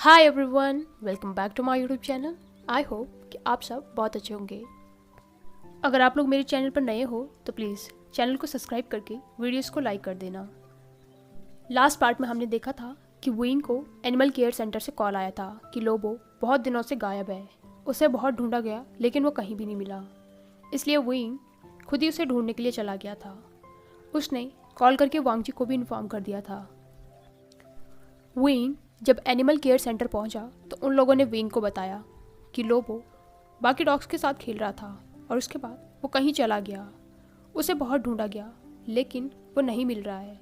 Hi everyone, welcome back to my YouTube channel. I hope कि आप सब बहुत अच्छे होंगे। अगर आप लोग मेरे चैनल पर नए हो तो प्लीज़ चैनल को सब्सक्राइब करके वीडियोस को लाइक कर देना। लास्ट पार्ट में हमने देखा था कि विंग को एनिमल केयर सेंटर से कॉल आया था कि लोबो बहुत दिनों से गायब है। उसे बहुत ढूंढा गया लेकिन वो कहीं भी नहीं मिला, इसलिए विंग खुद ही उसे ढूंढने के लिए चला गया था। उसने कॉल करके वांगजी को भी इन्फॉर्म कर दिया था। विंग जब एनिमल केयर सेंटर पहुंचा तो उन लोगों ने विंग को बताया कि लोबो बाकी डॉग्स के साथ खेल रहा था और उसके बाद वो कहीं चला गया। उसे बहुत ढूंढा गया लेकिन वो नहीं मिल रहा है।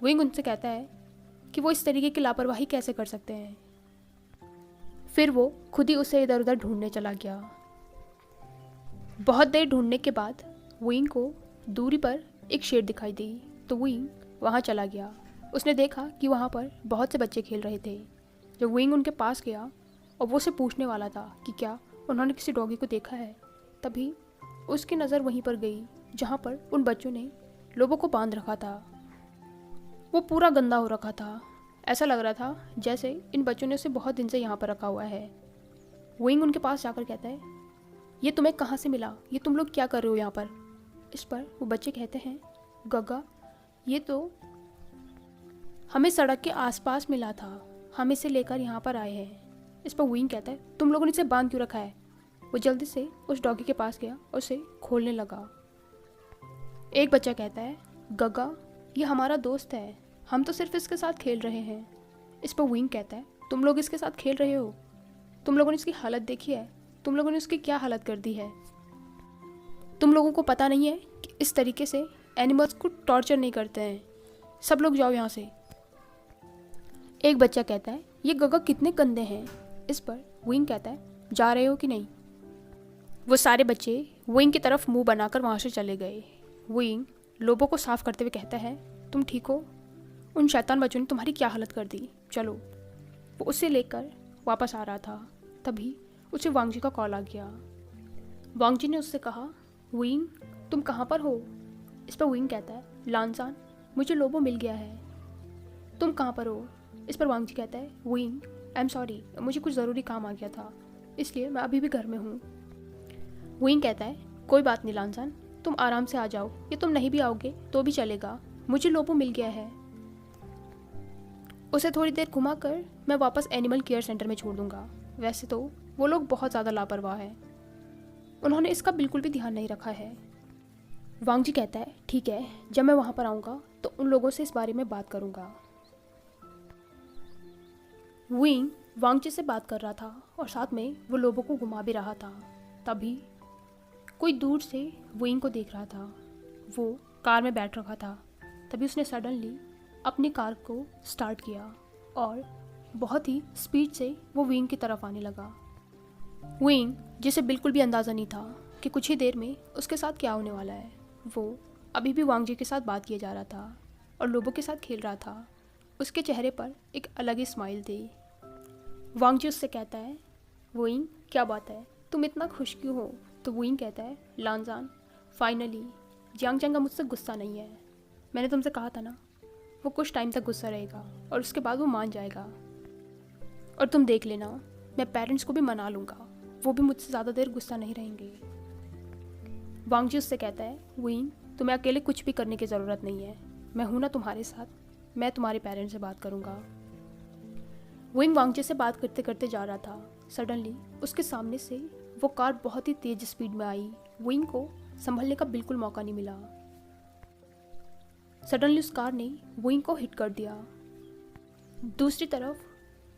विंग उनसे कहता है कि वो इस तरीके की लापरवाही कैसे कर सकते हैं। फिर वो खुद ही उसे इधर उधर ढूंढने चला गया। बहुत देर ढूंढने के बाद विंग को दूरी पर एक शेर दिखाई दी तो विंग वहाँ चला गया। उसने देखा कि वहाँ पर बहुत से बच्चे खेल रहे थे। जब विंग उनके पास गया और वो उसे पूछने वाला था कि क्या उन्होंने किसी डॉगी को देखा है, तभी उसकी नज़र वहीं पर गई जहाँ पर उन बच्चों ने लोबो को बांध रखा था। वो पूरा गंदा हो रखा था। ऐसा लग रहा था जैसे इन बच्चों ने उसे बहुत दिन से यहाँ पर रखा हुआ है। विंग उनके पास जाकर कहता है, ये तुम्हें कहाँ से मिला? ये तुम लोग क्या कर रहे हो यहाँ पर? इस पर वो बच्चे कहते हैं, गग्गा ये तो हमें सड़क के आसपास मिला था, हम इसे लेकर यहाँ पर आए हैं। इस पर विंग कहता है, तुम लोगों ने इसे बांध क्यों रखा है? वो जल्दी से उस डॉगी के पास गया और उसे खोलने लगा। एक बच्चा कहता है, गग्गा ये हमारा दोस्त है, हम तो सिर्फ इसके साथ खेल रहे हैं। इस पर विंग कहता है, तुम लोग इसके साथ खेल रहे हो? तुम लोगों ने इसकी हालत देखी है? तुम लोगों ने उसकी क्या हालत कर दी है? तुम लोगों को पता नहीं है कि इस तरीके से एनिमल्स को टॉर्चर नहीं करते हैं। सब लोग जाओ यहाँ से। एक बच्चा कहता है, ये गग्गा कितने गंदे हैं। इस पर विंग कहता है, जा रहे हो कि नहीं? वो सारे बच्चे विंग की तरफ मुंह बनाकर वहाँ से चले गए। विंग लोबो को साफ करते हुए कहता है, तुम ठीक हो? उन शैतान बच्चों ने तुम्हारी क्या हालत कर दी, चलो। वो उसे लेकर वापस आ रहा था, तभी उसे वांगजी का कॉल आ गया। वांगजी ने उससे कहा, विंग तुम कहाँ पर हो? इस पर विंग कहता है, लानसान मुझे लोबो मिल गया है, तुम कहाँ पर हो? इस पर वांगजी कहता है, विंग आई एम सॉरी, मुझे कुछ ज़रूरी काम आ गया था, इसलिए मैं अभी भी घर में हूँ। विंग कहता है, कोई बात नहीं लानसान, तुम आराम से आ जाओ, या तुम नहीं भी आओगे तो भी चलेगा, मुझे लोबो मिल गया है। उसे थोड़ी देर घुमाकर मैं वापस एनिमल केयर सेंटर में छोड़ दूंगा। वैसे तो वो लोग बहुत ज़्यादा लापरवाह हैं, उन्होंने इसका बिल्कुल भी ध्यान नहीं रखा है। वांगजी कहता है, ठीक है, जब मैं वहाँ पर आऊँगा तो उन लोगों से इस बारे में बात करूँगा। विंग वांगजी से बात कर रहा था और साथ में वो लोबो को घुमा भी रहा था। तभी कोई दूर से विंग को देख रहा था। वो कार में बैठ रखा था। तभी उसने सडनली अपनी कार को स्टार्ट किया और बहुत ही स्पीड से वो विंग की तरफ आने लगा। विंग जिसे बिल्कुल भी अंदाज़ा नहीं था कि कुछ ही देर में उसके साथ क्या होने वाला है। वो अभी भी वांगजी के साथ बात किए जा रहा था और लोबो के साथ खेल रहा था। उसके चेहरे पर एक अलग ही स्माइल थी। वांगजी उससे कहता है, विंग क्या बात है, तुम इतना खुश क्यों हो? तो विंग कहता है, लानजान फाइनली जियांगचैंग का मुझसे गुस्सा नहीं है। मैंने तुमसे कहा था ना, वो कुछ टाइम तक गुस्सा रहेगा और उसके बाद वो मान जाएगा। और तुम देख लेना, मैं पेरेंट्स को भी मना लूँगा, वो भी मुझसे ज़्यादा देर गुस्सा नहीं रहेंगे। वांगजी उससे कहता है, विंग तुम्हें अकेले कुछ भी करने की ज़रूरत नहीं है, मैं हूँ ना तुम्हारे साथ, मैं तुम्हारे पेरेंट्स से बात करूँगा। विंग वांगजी से बात करते करते जा रहा था। सडनली उसके सामने से वो कार बहुत ही तेज स्पीड में आई। विंग को संभलने का बिल्कुल मौका नहीं मिला। सडनली उस कार ने विंग को हिट कर दिया। दूसरी तरफ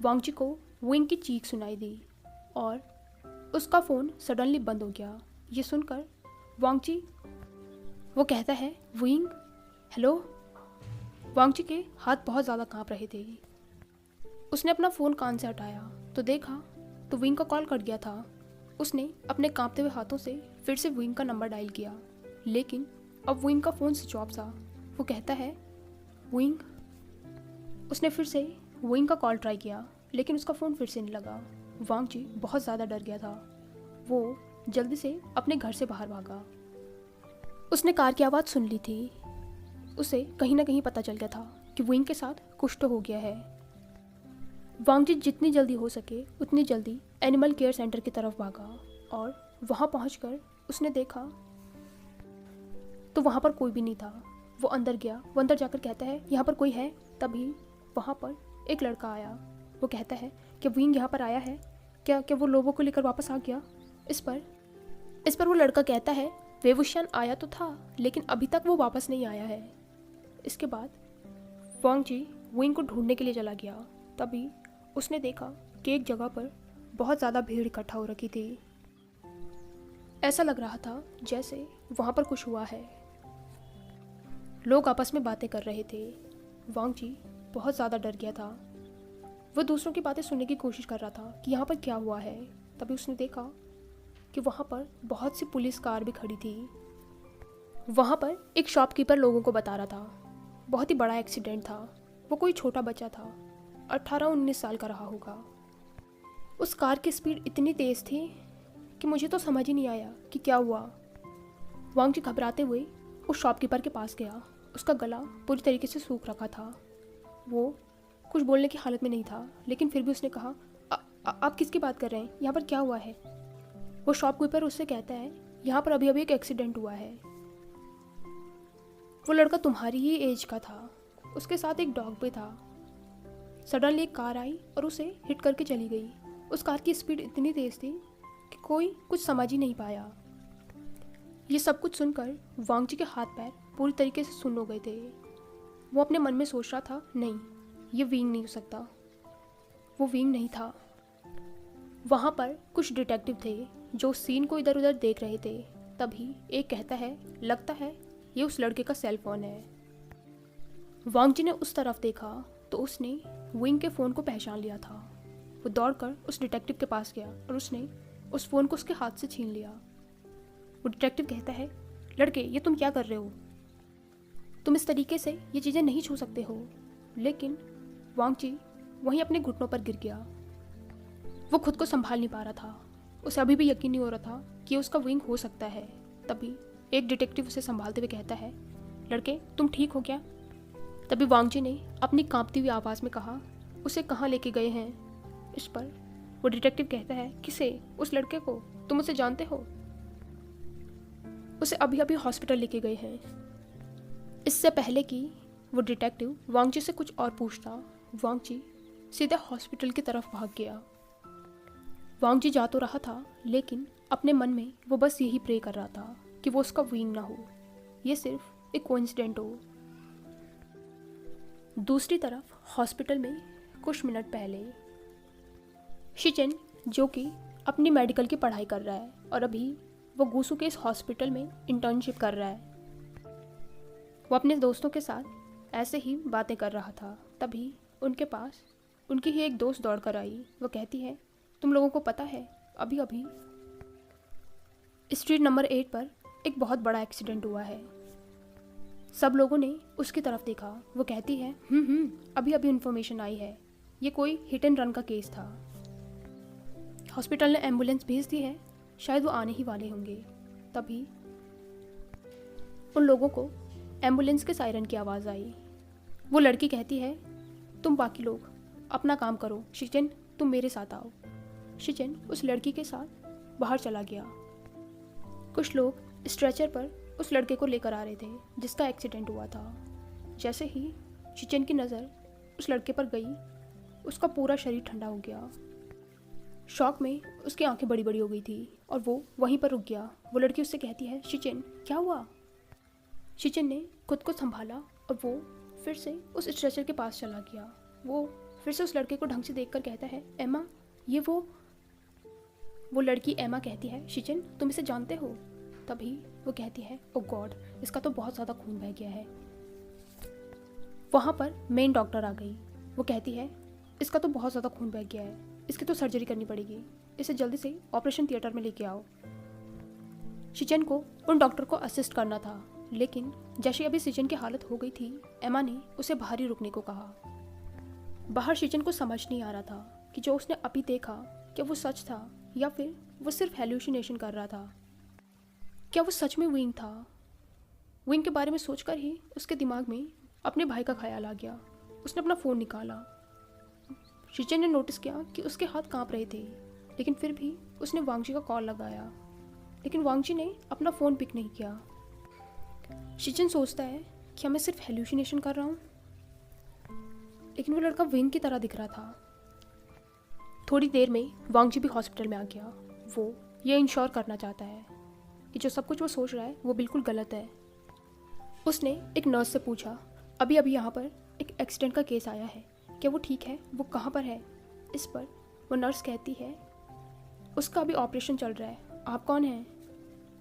वांगजी को विंग की चीख सुनाई दी और उसका फ़ोन सडनली बंद हो गया। ये सुनकर वांगजी वो कहता है, विंग हेलो। वांगजी के हाथ बहुत ज़्यादा काँप रहे थे। उसने अपना फ़ोन कान से हटाया तो देखा तो विंग का कॉल कट गया था। उसने अपने कांपते हुए हाथों से फिर से विंग का नंबर डायल किया, लेकिन अब विंग का फ़ोन स्विच ऑफ था। वो कहता है, विंग। उसने फिर से विंग का कॉल ट्राई किया लेकिन उसका फ़ोन फिर से नहीं लगा। वांगजी बहुत ज़्यादा डर गया था। वो जल्दी से अपने घर से बाहर भागा। उसने कार की आवाज़ सुन ली थी। उसे कहीं ना कहीं पता चल गया था कि विंग के साथ कुछ तो हो गया है। वांग जी जितनी जल्दी हो सके उतनी जल्दी एनिमल केयर सेंटर की तरफ भागा और वहाँ पहुँचकर उसने देखा तो वहाँ पर कोई भी नहीं था। वो अंदर गया, वो अंदर जाकर कहता है यहाँ पर कोई है। तभी वहाँ पर एक लड़का आया। वो कहता है कि विंग यहाँ पर आया है क्या? क्या वो लोगों को लेकर वापस आ गया? इस पर वो लड़का कहता है वे वुशियन आया तो था लेकिन अभी तक वो वापस नहीं आया है। इसके बाद वांग जी विंग को ढूंढने के लिए चला गया। तभी उसने देखा कि एक जगह पर बहुत ज़्यादा भीड़ इकट्ठा हो रखी थी। ऐसा लग रहा था जैसे वहाँ पर कुछ हुआ है। लोग आपस में बातें कर रहे थे। वांग जी बहुत ज़्यादा डर गया था। वो दूसरों की बातें सुनने की कोशिश कर रहा था कि यहाँ पर क्या हुआ है। तभी उसने देखा कि वहाँ पर बहुत सी पुलिस कार भी खड़ी थी। वहाँ पर एक शॉपकीपर लोगों को बता रहा था बहुत ही बड़ा एक्सीडेंट था। वो कोई छोटा बच्चा था, 18-19 साल का रहा होगा। उस कार की स्पीड इतनी तेज़ थी कि मुझे तो समझ ही नहीं आया कि क्या हुआ। वांग जी घबराते हुए उस शॉपकीपर के पास गया। उसका गला पूरी तरीके से सूख रखा था। वो कुछ बोलने की हालत में नहीं था लेकिन फिर भी उसने कहा आप किसकी बात कर रहे हैं? यहाँ पर क्या हुआ है? वो शॉपकीपर उससे कहता है यहाँ पर अभी अभी एक एक्सीडेंट हुआ है। वो लड़का तुम्हारी ही एज का था, उसके साथ एक डॉग भी था। सडनली एक कार आई और उसे हिट करके चली गई। उस कार की स्पीड इतनी तेज़ थी कि कोई कुछ समझ ही नहीं पाया। ये सब कुछ सुनकर वांग जी के हाथ पैर पूरी तरीके से सुन्न हो गए थे। वो अपने मन में सोच रहा था नहीं, ये विंग नहीं हो सकता, वो विंग नहीं था। वहाँ पर कुछ डिटेक्टिव थे जो सीन को इधर उधर देख रहे थे। तभी एक कहता है लगता है ये उस लड़के का सेल फोन है। वांग जी ने उस तरफ देखा तो उसने विंग के फ़ोन को पहचान लिया था। वो दौड़कर उस डिटेक्टिव के पास गया और उसने उस फ़ोन को उसके हाथ से छीन लिया। वो डिटेक्टिव कहता है लड़के ये तुम क्या कर रहे हो? तुम इस तरीके से ये चीज़ें नहीं छू सकते हो। लेकिन वांग जी वहीं अपने घुटनों पर गिर गया। वो खुद को संभाल नहीं पा रहा था। उसे अभी भी यकीन नहीं हो रहा था कि उसका विंग हो सकता है। तभी एक डिटेक्टिव उसे संभालते हुए कहता है लड़के तुम ठीक हो क्या? तभी वांग जी ने अपनी कांपती हुई आवाज़ में कहा उसे कहाँ लेके गए हैं? इस पर वो डिटेक्टिव कहता है किसे? उस लड़के को? तुम उसे जानते हो? उसे अभी अभी हॉस्पिटल लेके गए हैं। इससे पहले कि वो डिटेक्टिव वांग जी से कुछ और पूछता, वांग जी सीधे हॉस्पिटल की तरफ भाग गया। वांग जी जा तो रहा था लेकिन अपने मन में वो बस यही प्रे कर रहा था कि वो उसका विंग ना हो, ये सिर्फ एक कोइंसिडेंट हो। दूसरी तरफ हॉस्पिटल में कुछ मिनट पहले शिचेन जो कि अपनी मेडिकल की पढ़ाई कर रहा है और अभी वो गूसू के इस हॉस्पिटल में इंटर्नशिप कर रहा है। वो अपने दोस्तों के साथ ऐसे ही बातें कर रहा था। तभी उनके पास उनकी ही एक दोस्त दौड़ कर आई। वो कहती है तुम लोगों को पता है अभी अभी स्ट्रीट नंबर 8 पर एक बहुत बड़ा एक्सीडेंट हुआ है। सब लोगों ने उसकी तरफ देखा। वो कहती है अभी अभी इन्फॉर्मेशन आई है, ये कोई हिट एंड रन का केस था। हॉस्पिटल ने एम्बुलेंस भेज दी है, शायद वो आने ही वाले होंगे। तभी उन लोगों को एम्बुलेंस के सायरन की आवाज़ आई। वो लड़की कहती है तुम बाकी लोग अपना काम करो, शिचेन तुम मेरे साथ आओ। शिचेन उस लड़की के साथ बाहर चला गया। कुछ लोग स्ट्रेचर पर उस लड़के को लेकर आ रहे थे जिसका एक्सीडेंट हुआ था। जैसे ही शिचेन की नज़र उस लड़के पर गई, उसका पूरा शरीर ठंडा हो गया। शॉक में उसकी आंखें बड़ी बड़ी हो गई थी और वो वहीं पर रुक गया। वो लड़की उससे कहती है शिचेन क्या हुआ? शिचेन ने खुद को संभाला और वो फिर से उस स्ट्रेचर के पास चला गया। वो फिर से उस लड़के को ढंग से देखकर कहता है एमा, ये वो लड़की एमा कहती है शिचेन तुम इसे जानते हो? तभी वो कहती है ओ गॉड, इसका तो बहुत ज़्यादा खून बह गया है। वहाँ पर मेन डॉक्टर आ गई। वो कहती है इसका तो बहुत ज़्यादा खून बह गया है, इसकी तो सर्जरी करनी पड़ेगी, इसे जल्दी से ऑपरेशन थिएटर में लेके आओ। शिचेन को उन डॉक्टर को असिस्ट करना था लेकिन जैसे अभी शिचेन की हालत हो गई थी, एमा ने उसे बाहर ही रुकने को कहा। बाहर शिचेन को समझ नहीं आ रहा था कि जो उसने अभी देखा क्या वो सच था या फिर वो सिर्फ हेल्यूसिनेशन कर रहा था। क्या वो सच में विंग था? विंग के बारे में सोचकर ही उसके दिमाग में अपने भाई का ख्याल आ गया। उसने अपना फ़ोन निकाला। शिचन ने नोटिस किया कि उसके हाथ कांप रहे थे, लेकिन फिर भी उसने वांगजी का कॉल लगाया, लेकिन वांगजी ने अपना फ़ोन पिक नहीं किया। शिचन सोचता है क्या मैं सिर्फ हेल्यूसिनेशन कर रहा हूँ, लेकिन वो लड़का विंग की तरह दिख रहा था। थोड़ी देर में वांगजी भी हॉस्पिटल में आ गया। वो ये इंश्योर करना चाहता है कि जो सब कुछ वो सोच रहा है वो बिल्कुल गलत है। उसने एक नर्स से पूछा, अभी अभी यहाँ पर एक एक्सीडेंट का केस आया है, क्या वो ठीक है, वो कहाँ पर है? इस पर वो नर्स कहती है, उसका अभी ऑपरेशन चल रहा है, आप कौन हैं?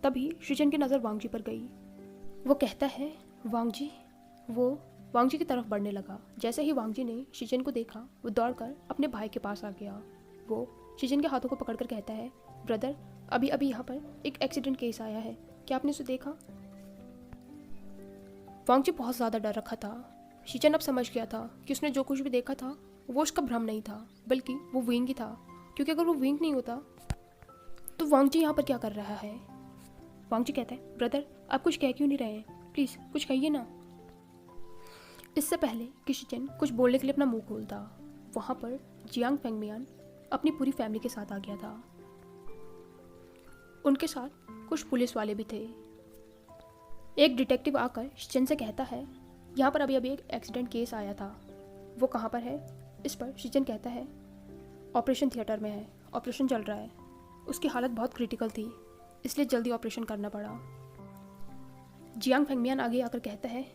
तभी शिचन की नज़र वांगजी पर गई। वो कहता है, वांगजी। वो वांगजी की तरफ बढ़ने लगा। जैसे ही वांगजी ने शिचन को देखा, वो दौड़कर अपने भाई के पास आ गया। वो शिचन के हाथों को पकड़कर कहता है, ब्रदर, अभी अभी यहाँ पर एक एक्सीडेंट केस आया है, क्या आपने उसे देखा? वांगजी बहुत ज़्यादा डर रखा था। शिचन अब समझ गया था कि उसने जो कुछ भी देखा था वो उसका भ्रम नहीं था, बल्कि वो विंग ही था, क्योंकि अगर वो विंग नहीं होता तो वांगजी यहाँ पर क्या कर रहा है? वांगजी कहता है, ब्रदर, आप कुछ कह क्यों नहीं रहे हैं? प्लीज़ कुछ कहिए ना। इससे पहले कि शिचन कुछ बोलने के लिए अपना मुंह खोलता, वहाँ पर जियांग फेंगमियान अपनी पूरी फैमिली के साथ आ गया था। उनके साथ कुछ पुलिस वाले भी थे। एक डिटेक्टिव आकर शिचन से कहता है, यहाँ पर अभी अभी एक एक्सीडेंट केस आया था, वो कहाँ पर है? इस पर शिचन कहता है, ऑपरेशन थिएटर में है, ऑपरेशन चल रहा है, उसकी हालत बहुत क्रिटिकल थी, इसलिए जल्दी ऑपरेशन करना पड़ा। जियांग फेंगमियान आगे आकर कहता है,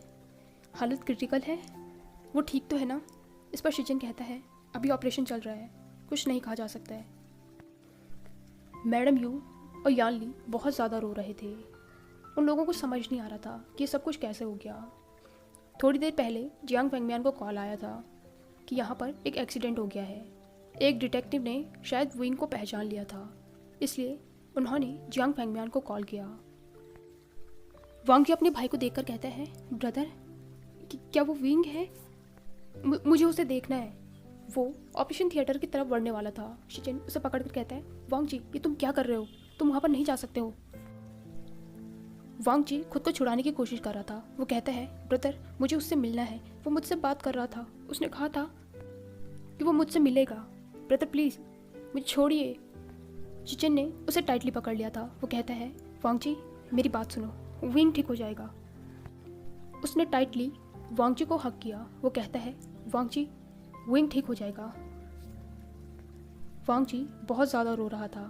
हालत क्रिटिकल है, वो ठीक तो है ना? इस पर शिचन कहता है, अभी ऑपरेशन चल रहा है, कुछ नहीं कहा जा सकता है। मैडम यू और यान ली बहुत ज़्यादा रो रहे थे। उन लोगों को समझ नहीं आ रहा था कि ये सब कुछ कैसे हो गया। थोड़ी देर पहले जियांग फेंगमियान को कॉल आया था कि यहाँ पर एक एक्सीडेंट हो गया है। एक डिटेक्टिव ने शायद विंग को पहचान लिया था, इसलिए उन्होंने जियांग फेंगमियान को कॉल किया। वांगजी अपने भाई को देखकर कहता है, ब्रदर, क्या वो विंग है? मुझे उसे देखना है। वो ऑपरेशन थिएटर की तरफ बढ़ने वाला था। शिचन उसे पकड़कर कहता है, वांगजी, ये तुम क्या कर रहे हो? तुम वहाँ पर नहीं जा सकते हो। वांगजी खुद को छुड़ाने की कोशिश कर रहा था। वो कहता है, ब्रदर, मुझे उससे मिलना है, वो मुझसे बात कर रहा था, उसने कहा था कि वो मुझसे मिलेगा। ब्रदर प्लीज़ मुझे छोड़िए। शिचन ने उसे टाइटली पकड़ लिया था। वो कहता है, वांगजी, मेरी बात सुनो, विंग ठीक हो जाएगा। उसने टाइटली वांगजी को हक किया। वो कहता है, वांगजी, विंग ठीक हो जाएगा। वांगजी बहुत ज़्यादा रो रहा था।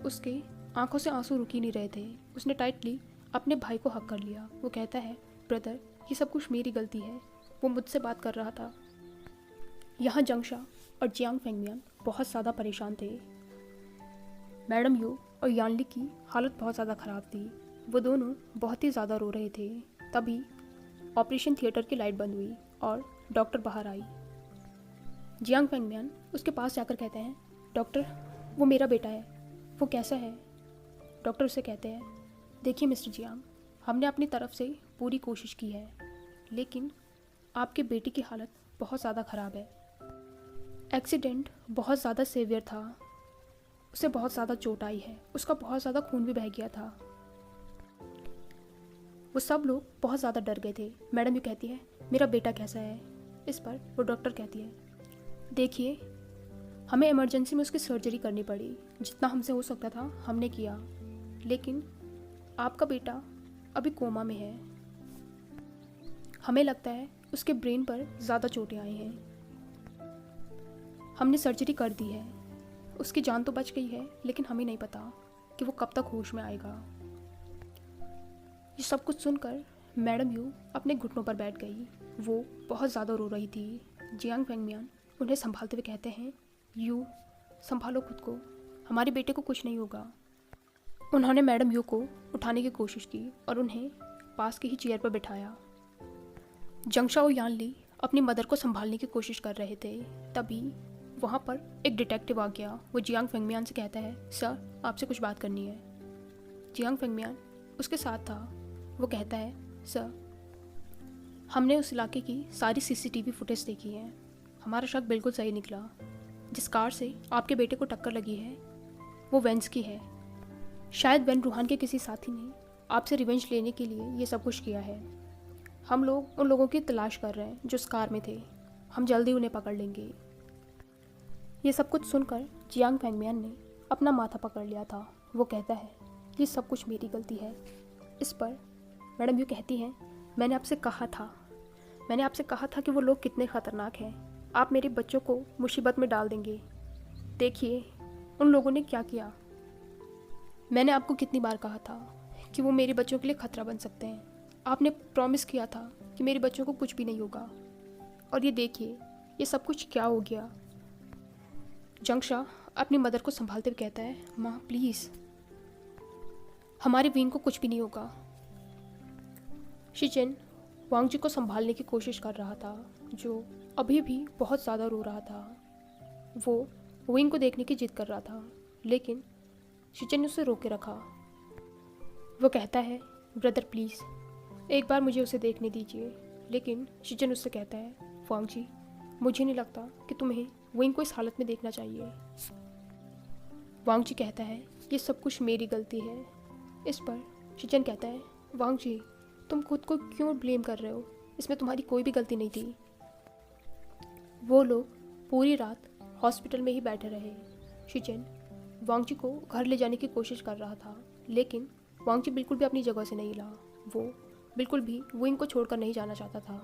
उसके आंखों से आंसू रुक ही नहीं रहे थे। उसने टाइटली अपने भाई को हक कर लिया। वो कहता है, ब्रदर, ये सब कुछ मेरी गलती है, वो मुझसे बात कर रहा था। यहाँ जंगशा और जियांग फेंगमियान बहुत ज़्यादा परेशान थे। मैडम यू और यानली की हालत बहुत ज़्यादा ख़राब थी। वो दोनों बहुत ही ज़्यादा रो रहे थे। तभी ऑपरेशन थिएटर की लाइट बंद हुई और डॉक्टर बाहर आई। जियांग फेंगमियान उसके पास जाकर कहते हैं, डॉक्टर, वो मेरा बेटा है, वो कैसा है? डॉक्टर उसे कहते हैं, देखिए मिस्टर जियांग, हमने अपनी तरफ से पूरी कोशिश की है, लेकिन आपके बेटे की हालत बहुत ज़्यादा ख़राब है। एक्सीडेंट बहुत ज़्यादा सीवियर था, उसे बहुत ज़्यादा चोट आई है, उसका बहुत ज़्यादा खून भी बह गया था। वो सब लोग बहुत ज़्यादा डर गए थे। मैडम ये कहती है, मेरा बेटा कैसा है? इस पर वो डॉक्टर कहती है, देखिए, हमें इमरजेंसी में उसकी सर्जरी करनी पड़ी, जितना हमसे हो सकता था हमने किया, लेकिन आपका बेटा अभी कोमा में है। हमें लगता है उसके ब्रेन पर ज़्यादा चोटें आई हैं। हमने सर्जरी कर दी है, उसकी जान तो बच गई है, लेकिन हमें नहीं पता कि वो कब तक होश में आएगा। ये सब कुछ सुनकर मैडम यू अपने घुटनों पर बैठ गई। वो बहुत ज़्यादा रो रही थी। जियांग फेंगमियान उन्हें संभालते हुए कहते हैं, यू, संभालो खुद को, हमारे बेटे को कुछ नहीं होगा। उन्होंने मैडम यू को उठाने की कोशिश की और उन्हें पास की ही चेयर पर बिठाया। जंगशा और यानली अपनी मदर को संभालने की कोशिश कर रहे थे। तभी वहाँ पर एक डिटेक्टिव आ गया। वो जियांग फेंगमियान से कहता है, सर, आपसे कुछ बात करनी है। जियांग फेंगमियान उसके साथ था। वो कहता है, सर, हमने उस इलाके की सारी सीसीटीवी फुटेज देखी है, हमारा शक बिल्कुल सही निकला। जिस कार से आपके बेटे को टक्कर लगी है वो वेंस की है। शायद वेन रूहान के किसी साथी ने आपसे रिवेंज लेने के लिए ये सब कुछ किया है। हम लोग उन लोगों की तलाश कर रहे हैं जो उस कार में थे, हम जल्दी उन्हें पकड़ लेंगे। ये सब कुछ सुनकर जियांग फैंगमियान ने अपना माथा पकड़ लिया था। वो कहता है ये सब कुछ मेरी गलती है। इस पर मैडम यू कहती हैं, मैंने आपसे कहा था कि वो लोग कितने ख़तरनाक हैं। आप मेरे बच्चों को मुसीबत में डाल देंगे। देखिए उन लोगों ने क्या किया। मैंने आपको कितनी बार कहा था कि वो मेरे बच्चों के लिए खतरा बन सकते हैं। आपने प्रॉमिस किया था कि मेरे बच्चों को कुछ भी नहीं होगा, और ये देखिए ये सब कुछ क्या हो गया। जंगशा अपनी मदर को संभालते हुए कहता है, माँ प्लीज़, हमारे वीन को कुछ भी नहीं होगा। शिचिन वांगजी को संभालने की कोशिश कर रहा था, जो अभी भी बहुत ज़्यादा रो रहा था। वो विंग को देखने की जिद कर रहा था, लेकिन शिचिन ने उसे रोक के रखा। वो कहता है, ब्रदर प्लीज़ एक बार मुझे उसे देखने दीजिए। लेकिन शिचिन उससे कहता है, वांगजी मुझे नहीं लगता कि तुम्हें विंग को इस हालत में देखना चाहिए। वांगजी कहता है, ये सब कुछ मेरी गलती है। इस पर शिचिन कहता है, वांगजी तुम खुद को क्यों ब्लेम कर रहे हो, इसमें तुम्हारी कोई भी गलती नहीं थी। वो लोग पूरी रात हॉस्पिटल में ही बैठे रहे। शिचिन वांगजी को घर ले जाने की कोशिश कर रहा था, लेकिन वांगजी बिल्कुल भी अपनी जगह से नहीं हिला। वो बिल्कुल भी विंग को छोड़कर नहीं जाना चाहता था।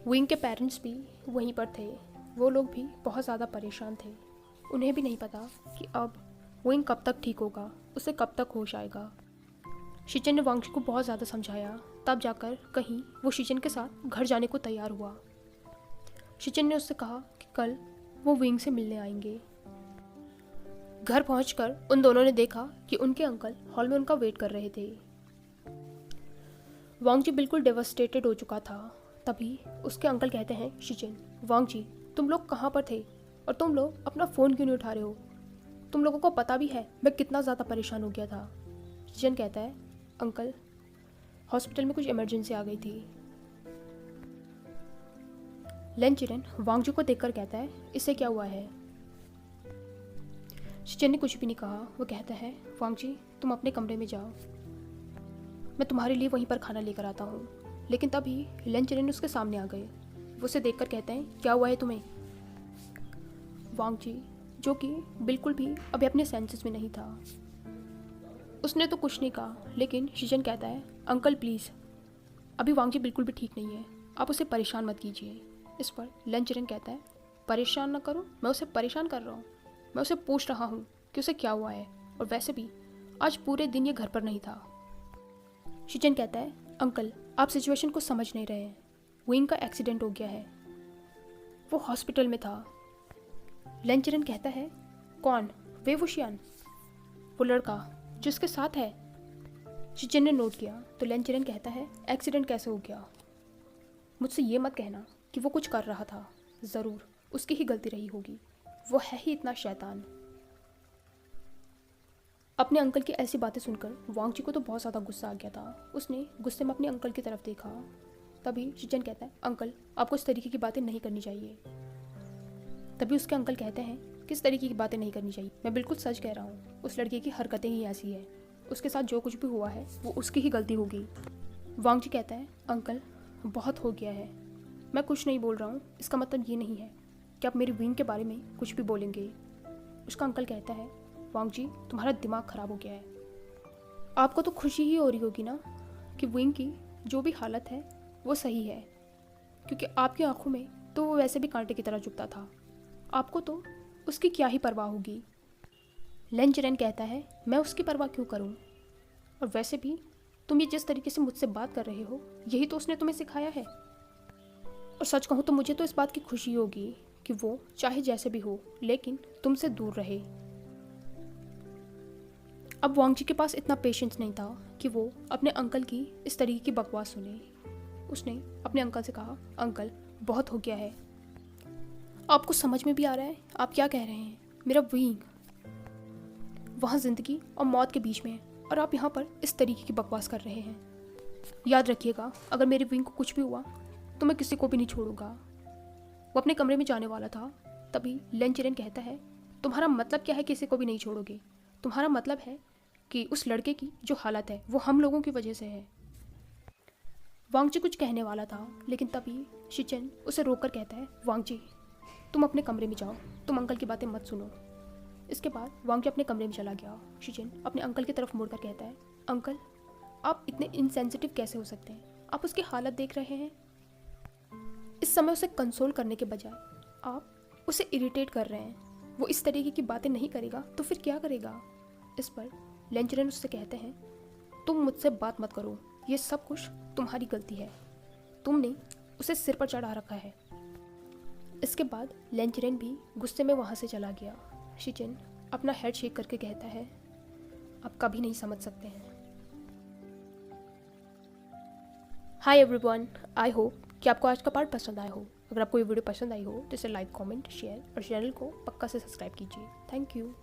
विंग के पेरेंट्स भी वहीं पर थे। वो लोग भी बहुत ज़्यादा परेशान थे। उन्हें भी नहीं पता कि अब विंग कब तक ठीक होगा, उसे कब तक होश आएगा। शिचिन ने वांगजी को बहुत ज़्यादा समझाया, तब जाकर कहीं वो शिचिन के साथ घर जाने को तैयार हुआ। शिचिन ने उससे कहा कि कल वो विंग से मिलने आएंगे। घर पहुंचकर उन दोनों ने देखा कि उनके अंकल हॉल में उनका वेट कर रहे थे। वांगजी बिल्कुल डेवस्टेटेड हो चुका था। तभी उसके अंकल कहते हैं, शिचिन, वांगजी तुम लोग कहाँ पर थे और तुम लोग अपना फ़ोन क्यों नहीं उठा रहे हो? तुम लोगों को पता भी है मैं कितना ज़्यादा परेशान हो गया था। शिचिन कहता है, अंकल हॉस्पिटल में कुछ इमरजेंसी आ गई थी। लेनचिरन वांगजी को देखकर कहता है, इससे क्या हुआ है? शिचिन ने कुछ भी नहीं कहा। वो कहता है, वांगजी तुम अपने कमरे में जाओ, मैं तुम्हारे लिए वहीं पर खाना लेकर आता हूँ। लेकिन तभी लेनचिरन उसके सामने आ गए। वो उसे देखकर कहते हैं, क्या हुआ है तुम्हें? वांगजी जो कि बिल्कुल भी अभी अपने सेंसेस में नहीं था, उसने तो कुछ नहीं कहा। लेकिन शिचिन कहता है, अंकल प्लीज़, अभी वांगजी बिल्कुल भी ठीक नहीं है, आप उसे परेशान मत कीजिए। इस पर लेनचिरन कहता है, परेशान ना करो, मैं उसे परेशान कर रहा हूँ। मैं उसे पूछ रहा हूँ कि उसे क्या हुआ है, और वैसे भी आज पूरे दिन ये घर पर नहीं था। शिचिन कहता है, अंकल आप सिचुएशन को समझ नहीं रहे हैं। विंग का एक्सीडेंट हो गया है, वो हॉस्पिटल में था। लेनचिरन कहता है, कौन? वे वुशियान, वो लड़का जो उसके साथ है? शिचिन ने नोट किया तो लेनचिरन कहता है, एक्सीडेंट कैसे हो गया? मुझसे ये मत कहना कि वो कुछ कर रहा था, ज़रूर उसकी ही गलती रही होगी, वो है ही इतना शैतान। अपने अंकल की ऐसी बातें सुनकर वांगजी को तो बहुत ज़्यादा गुस्सा आ गया था। उसने गुस्से में अपने अंकल की तरफ देखा। तभी शिचिन कहता है, अंकल आपको इस तरीके की बातें नहीं करनी चाहिए। तभी उसके अंकल कहते हैं, किस तरीके की बातें नहीं करनी चाहिए? मैं बिल्कुल सच कह रहा हूँ, उस लड़के की हरकतें ही ऐसी है, उसके साथ जो कुछ भी हुआ है वो उसकी ही गलती होगी। वांगजी कहता है, अंकल बहुत हो गया है, मैं कुछ नहीं बोल रहा हूँ, इसका मतलब ये नहीं है कि आप मेरी विंग के बारे में कुछ भी बोलेंगे। उसका अंकल कहता है, वांगजी तुम्हारा दिमाग ख़राब हो गया है, आपको तो खुशी ही हो रही होगी ना कि विंग की जो भी हालत है वो सही है, क्योंकि आपकी आंखों में तो वो वैसे भी कांटे की तरह चुभता था, आपको तो उसकी क्या ही परवाह होगी। लेनचिरन कहता है, मैं उसकी परवाह क्यों करूं? और वैसे भी तुम ये जिस तरीके से मुझसे बात कर रहे हो, यही तो उसने तुम्हें सिखाया है। और सच कहूँ तो मुझे तो इस बात की खुशी होगी कि वो चाहे जैसे भी हो लेकिन तुमसे दूर रहे। अब वांगजी के पास इतना पेशेंस नहीं था कि वो अपने अंकल की इस तरीके की बकवास सुने। उसने अपने अंकल से कहा, अंकल बहुत हो गया है, आपको समझ में भी आ रहा है आप क्या कह रहे हैं? मेरा विंग वहाँ ज़िंदगी और मौत के बीच में है और आप यहाँ पर इस तरीके की बकवास कर रहे हैं। याद रखिएगा, अगर मेरे विंग को कुछ भी हुआ तो मैं किसी को भी नहीं छोड़ूंगा। वो अपने कमरे में जाने वाला था, तभी लेनचिरन कहता है, तुम्हारा मतलब क्या है किसी को भी नहीं छोड़ोगे? तुम्हारा मतलब है कि उस लड़के की जो हालत है वो हम लोगों की वजह से है। वांगजी कुछ कहने वाला था, लेकिन तभी शिचिन उसे रोककर कहता है, वांगजी तुम अपने कमरे में जाओ, तुम अंकल की बातें मत सुनो। इसके बाद वांग जी अपने कमरे में चला गया। शीजिन अपने अंकल की तरफ मुड़कर कहता है, अंकल आप इतने इनसेंसिटिव कैसे हो सकते हैं? आप उसकी हालत देख रहे हैं। इस समय उसे कंसोल करने के बजाय आप उसे इरिटेट कर रहे हैं। वो इस तरीके की बातें नहीं करेगा तो फिर क्या करेगा? इस पर लेंचरेन उससे कहते हैं, तुम मुझसे बात मत करो, ये सब कुछ तुम्हारी गलती है, तुमने उसे सिर पर चढ़ा रखा है। इसके बाद लेंचरेन भी गुस्से में वहाँ से चला गया। शीजिन अपना हेड शेक करके कहता है, आप कभी नहीं समझ सकते हैं। हाय एवरीवन, आई होप कि आपको आज का पार्ट पसंद आया हो। अगर आपको ये वीडियो पसंद आई हो तो इसे लाइक, कमेंट, शेयर और चैनल को पक्का से सब्सक्राइब कीजिए। Thank you.